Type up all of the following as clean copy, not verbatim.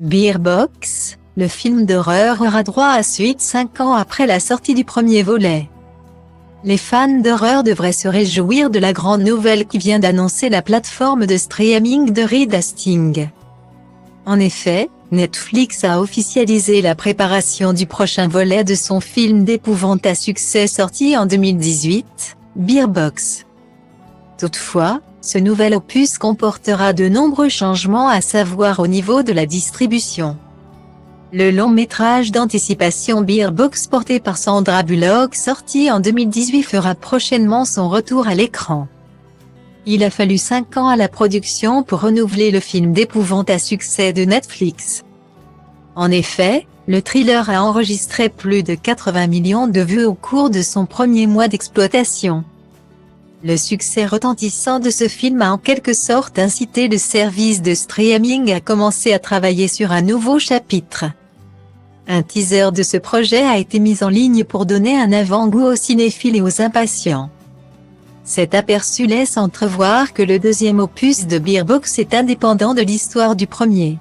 Beer Box, le film d'horreur aura droit à suite 5 ans après la sortie du premier volet. Les fans d'horreur devraient se réjouir de la grande nouvelle qui vient d'annoncer la plateforme de streaming de Reed Hastings. En effet, Netflix a officialisé la préparation du prochain volet de son film d'épouvante à succès sorti en 2018, Beer Box. Toutefois, ce nouvel opus comportera de nombreux changements à savoir au niveau de la distribution. Le long métrage d'anticipation Beer Box porté par Sandra Bullock sorti en 2018 fera prochainement son retour à l'écran. Il a fallu 5 ans à la production pour renouveler le film d'épouvante à succès de Netflix. En effet, le thriller a enregistré plus de 80 millions de vues au cours de son premier mois d'exploitation. Le succès retentissant de ce film a en quelque sorte incité le service de streaming à commencer à travailler sur un nouveau chapitre. Un teaser de ce projet a été mis en ligne pour donner un avant-goût aux cinéphiles et aux impatients. Cet aperçu laisse entrevoir que le deuxième opus de Beer Box est indépendant de l'histoire du premier.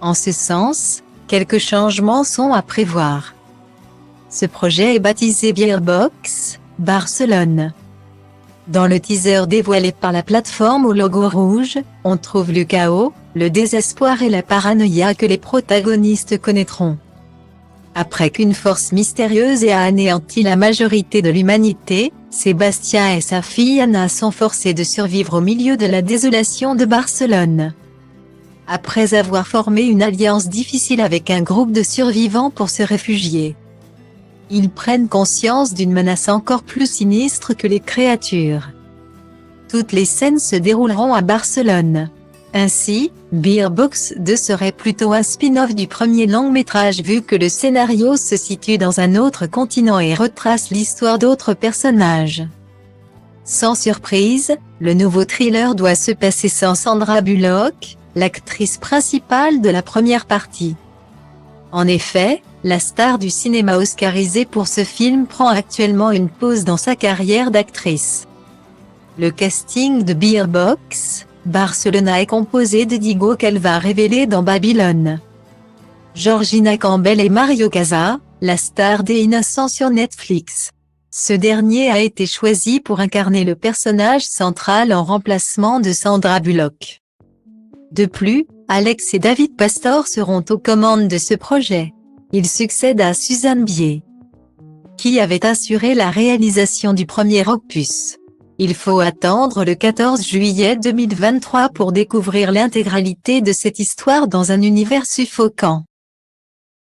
En ce sens, quelques changements sont à prévoir. Ce projet est baptisé Beer Box, Barcelone. Dans le teaser dévoilé par la plateforme au logo rouge, on trouve le chaos, le désespoir et la paranoïa que les protagonistes connaîtront. Après qu'une force mystérieuse ait anéanti la majorité de l'humanité, Sébastien et sa fille Anna sont forcés de survivre au milieu de la désolation de Barcelone. Après avoir formé une alliance difficile avec un groupe de survivants pour se réfugier, ils prennent conscience d'une menace encore plus sinistre que les créatures. Toutes les scènes se dérouleront à Barcelone. Ainsi, Beer Box 2 serait plutôt un spin-off du premier long-métrage vu que le scénario se situe dans un autre continent et retrace l'histoire d'autres personnages. Sans surprise, le nouveau thriller doit se passer sans Sandra Bullock, l'actrice principale de la première partie. En effet, la star du cinéma oscarisée pour ce film prend actuellement une pause dans sa carrière d'actrice. Le casting de Beer Box, Barcelone est composé de Diego Calva révélé dans Babylone, Georgina Campbell et Mario Casas, la star des Innocents sur Netflix. Ce dernier a été choisi pour incarner le personnage central en remplacement de Sandra Bullock. De plus, Alex et David Pastor seront aux commandes de ce projet. Ils succèdent à Suzanne Bier, qui avait assuré la réalisation du premier opus. Il faut attendre le 14 juillet 2023 pour découvrir l'intégralité de cette histoire dans un univers suffocant.